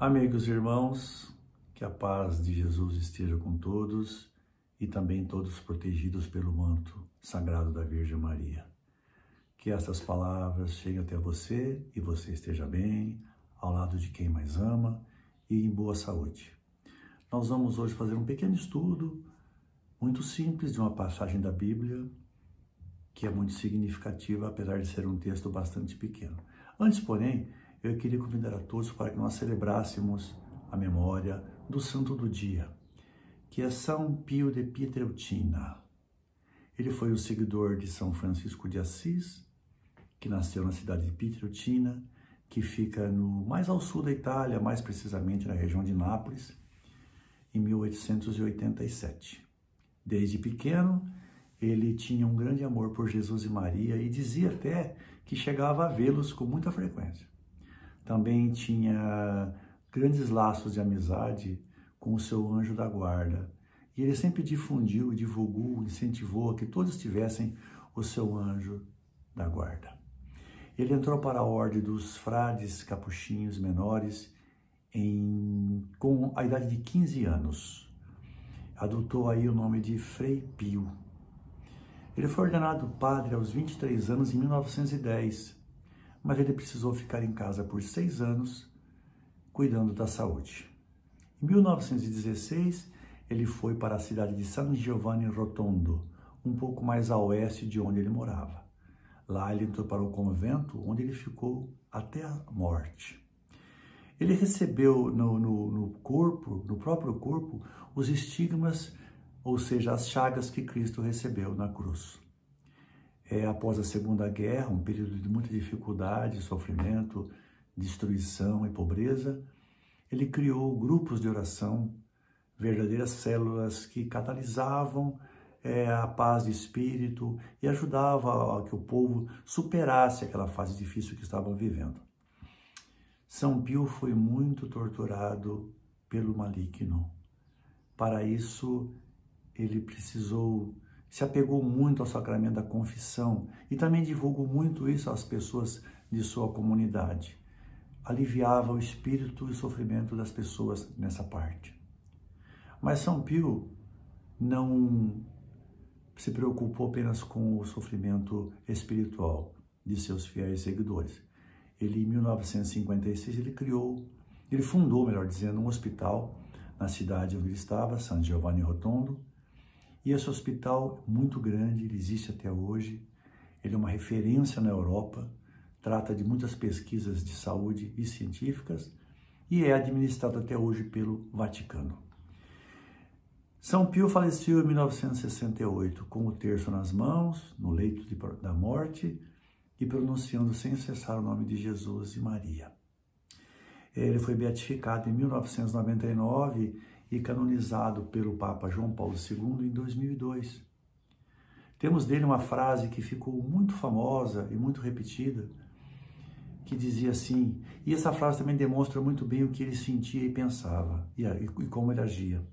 Amigos e irmãos, que a paz de Jesus esteja com todos e também todos protegidos pelo manto sagrado da Virgem Maria. Que essas palavras cheguem até você e você esteja bem, ao lado de quem mais ama e em boa saúde. Nós vamos hoje fazer um pequeno estudo muito simples de uma passagem da Bíblia que é muito significativa, apesar de ser um texto bastante pequeno. Antes, porém, eu queria convidar a todos para que nós celebrássemos a memória do santo do dia, que é São Pio de Pietrelcina. Ele foi o seguidor de São Francisco de Assis, que nasceu na cidade de Pietrelcina, que fica mais ao sul da Itália, mais precisamente na região de Nápoles, em 1887. Desde pequeno, ele tinha um grande amor por Jesus e Maria e dizia até que chegava a vê-los com muita frequência. Também tinha grandes laços de amizade com o seu anjo da guarda. E ele sempre difundiu, divulgou, incentivou a que todos tivessem o seu anjo da guarda. Ele entrou para a ordem dos frades capuchinhos menores com a idade de 15 anos. Adotou aí o nome de Frei Pio. Ele foi ordenado padre aos 23 anos em 1910. Mas ele precisou ficar em casa por 6 anos, cuidando da saúde. Em 1916, ele foi para a cidade de San Giovanni Rotondo, um pouco mais a oeste de onde ele morava. Lá ele entrou para o convento, onde ele ficou até a morte. Ele recebeu no próprio corpo, os estigmas, ou seja, as chagas que Cristo recebeu na cruz. Após a Segunda Guerra, um período de muita dificuldade, sofrimento, destruição e pobreza, ele criou grupos de oração, verdadeiras células que catalisavam a paz de espírito e ajudavam a que o povo superasse aquela fase difícil que estavam vivendo. São Pio foi muito torturado pelo maligno. Para isso, ele se apegou muito ao sacramento da confissão e também divulgou muito isso às pessoas de sua comunidade. Aliviava o espírito e o sofrimento das pessoas nessa parte. Mas São Pio não se preocupou apenas com o sofrimento espiritual de seus fiéis seguidores. Ele, em 1956, ele fundou, melhor dizendo, um hospital na cidade onde ele estava, San Giovanni Rotondo. E esse hospital, muito grande, ele existe até hoje. Ele é uma referência na Europa, trata de muitas pesquisas de saúde e científicas e é administrado até hoje pelo Vaticano. São Pio faleceu em 1968, com o terço nas mãos, no leito da morte e pronunciando sem cessar o nome de Jesus e Maria. Ele foi beatificado em 1999 e canonizado pelo Papa João Paulo II em 2002. Temos dele uma frase que ficou muito famosa e muito repetida, que dizia assim, e essa frase também demonstra muito bem o que ele sentia e pensava, e como ele agia.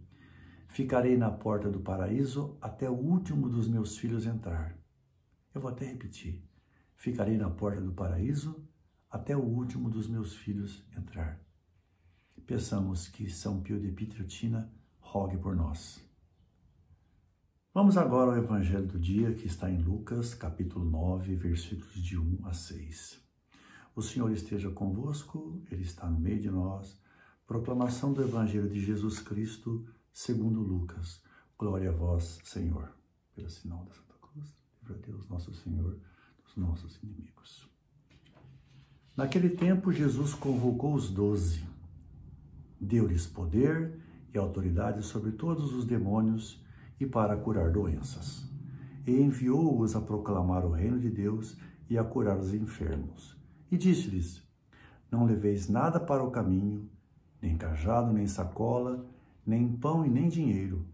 Ficarei na porta do paraíso até o último dos meus filhos entrar. Eu vou até repetir. Ficarei na porta do paraíso até o último dos meus filhos entrar. Peçamos que São Pio de Pietrelcina rogue por nós. Vamos agora ao Evangelho do dia, que está em Lucas, capítulo 9, versículos de 1 a 6. O Senhor esteja convosco, Ele está no meio de nós. Proclamação do Evangelho de Jesus Cristo, segundo Lucas. Glória a vós, Senhor. Pelo sinal da Santa Cruz, livra Deus nosso Senhor dos nossos inimigos. Naquele tempo, Jesus convocou os 12. Deu-lhes poder e autoridade sobre todos os demônios e para curar doenças. E enviou-os a proclamar o reino de Deus e a curar os enfermos. E disse-lhes, não leveis nada para o caminho, nem cajado, nem sacola, nem pão e nem dinheiro,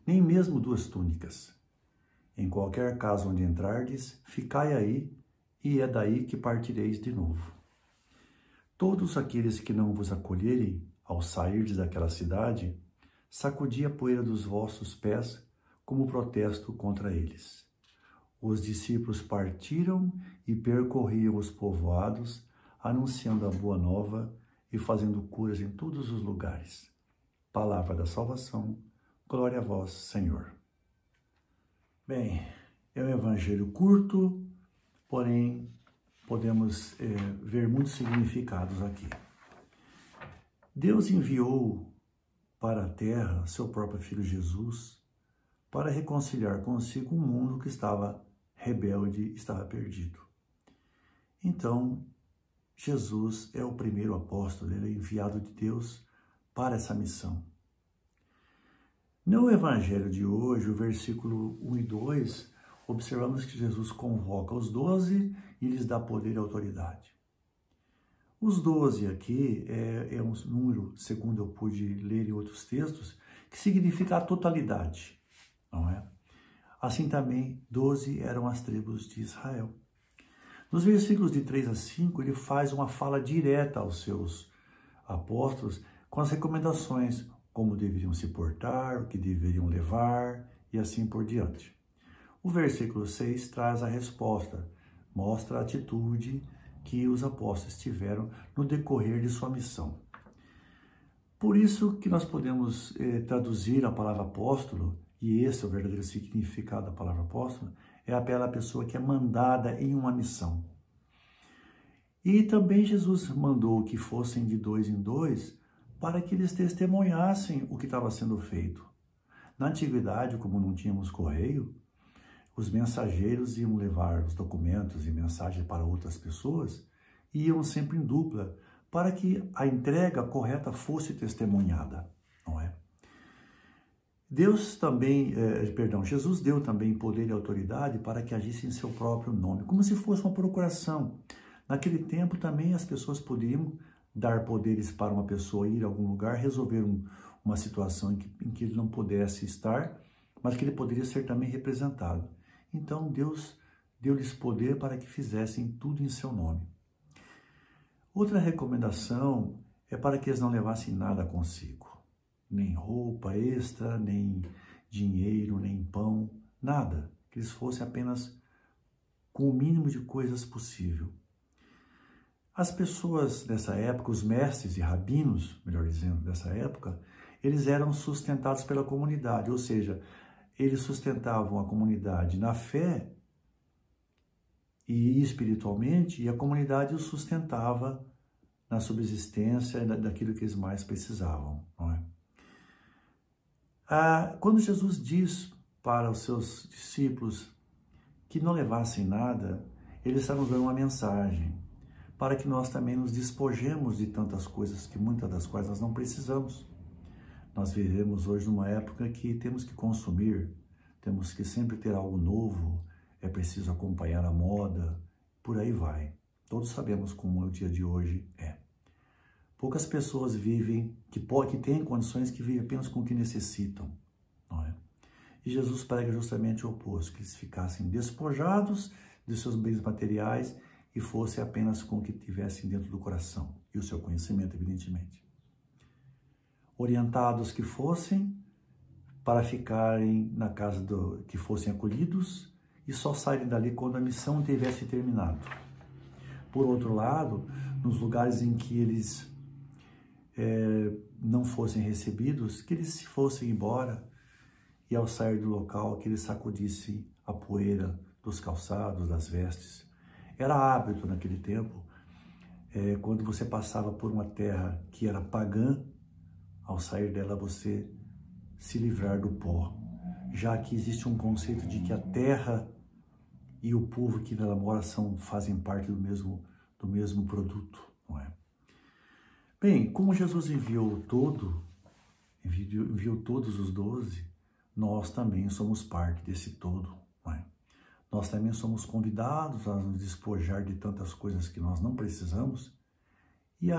nem mesmo 2 túnicas. Em qualquer casa onde entrardes, ficai aí, e é daí que partireis de novo. Todos aqueles que não vos acolherem, ao sairdes daquela cidade, sacudi a poeira dos vossos pés como protesto contra eles. Os discípulos partiram e percorriam os povoados, anunciando a boa nova e fazendo curas em todos os lugares. Palavra da salvação, glória a vós, Senhor. Bem, é um evangelho curto, porém podemos ver muitos significados aqui. Deus enviou para a terra seu próprio Filho Jesus para reconciliar consigo um mundo que estava rebelde, estava perdido. Então, Jesus é o primeiro apóstolo, ele é enviado de Deus para essa missão. No evangelho de hoje, o versículo 1 e 2, observamos que Jesus convoca os 12 e lhes dá poder e autoridade. Os 12 aqui é um número, segundo eu pude ler em outros textos, que significa a totalidade, não é? Assim também, 12 eram as tribos de Israel. Nos versículos de 3 a 5, ele faz uma fala direta aos seus apóstolos com as recomendações, como deveriam se portar, o que deveriam levar e assim por diante. O versículo 6 traz a resposta, mostra a atitude que os apóstolos tiveram no decorrer de sua missão. Por isso que nós podemos traduzir a palavra apóstolo, e esse é o verdadeiro significado da palavra apóstolo, é aquela pessoa que é mandada em uma missão. E também Jesus mandou que fossem de 2 em 2 para que eles testemunhassem o que estava sendo feito. Na antiguidade, como não tínhamos correio, os mensageiros iam levar os documentos e mensagens para outras pessoas e iam sempre em dupla para que a entrega correta fosse testemunhada, não é? Jesus deu também poder e autoridade para que agisse em seu próprio nome, como se fosse uma procuração. Naquele tempo também as pessoas podiam dar poderes para uma pessoa ir a algum lugar, resolver uma situação em que ele não pudesse estar, mas que ele poderia ser também representado. Então Deus deu-lhes poder para que fizessem tudo em seu nome. Outra recomendação é para que eles não levassem nada consigo. Nem roupa extra, nem dinheiro, nem pão, nada. Que eles fossem apenas com o mínimo de coisas possível. As pessoas dessa época, os mestres e rabinos, melhor dizendo, dessa época, eles eram sustentados pela comunidade, ou seja, eles sustentavam a comunidade na fé e espiritualmente, e a comunidade os sustentava na subsistência daquilo que eles mais precisavam, não é? Quando Jesus diz para os seus discípulos que não levassem nada, ele está nos dando uma mensagem para que nós também nos despojemos de tantas coisas que muitas das quais nós não precisamos. Nós vivemos hoje numa época que temos que consumir, temos que sempre ter algo novo, é preciso acompanhar a moda, por aí vai. Todos sabemos como o dia de hoje é. Poucas pessoas vivem, que têm condições, que vivem apenas com o que necessitam, não é? E Jesus prega justamente o oposto, que eles ficassem despojados de seus bens materiais e fossem apenas com o que tivessem dentro do coração e o seu conhecimento, evidentemente. Orientados que fossem para ficarem na casa que fossem acolhidos e só saírem dali quando a missão tivesse terminado. Por outro lado, nos lugares em que eles não fossem recebidos, que eles se fossem embora e ao sair do local que eles sacudissem a poeira dos calçados, das vestes. Era hábito naquele tempo, quando você passava por uma terra que era pagã, ao sair dela você se livrar do pó, já que existe um conceito de que a terra e o povo que nela mora fazem parte do mesmo produto, não é? Bem, como Jesus enviou todos os 12, nós também somos parte desse todo, não é? Nós também somos convidados a nos despojar de tantas coisas que nós não precisamos e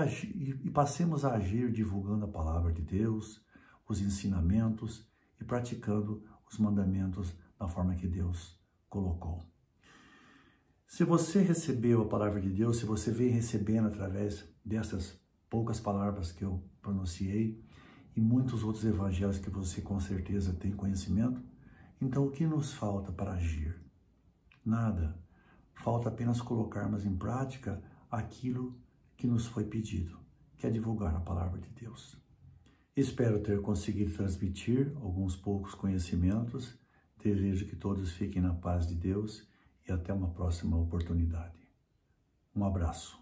passemos a agir divulgando a palavra de Deus, os ensinamentos e praticando os mandamentos da forma que Deus colocou. Se você recebeu a palavra de Deus, se você vem recebendo através dessas poucas palavras que eu pronunciei e muitos outros evangelhos que você com certeza tem conhecimento, então o que nos falta para agir? Nada. Falta apenas colocarmos em prática aquilo que nos foi pedido, que é divulgar a palavra de Deus. Espero ter conseguido transmitir alguns poucos conhecimentos. Desejo que todos fiquem na paz de Deus e até uma próxima oportunidade. Um abraço.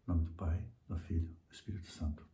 Em nome do Pai, do Filho e do Espírito Santo.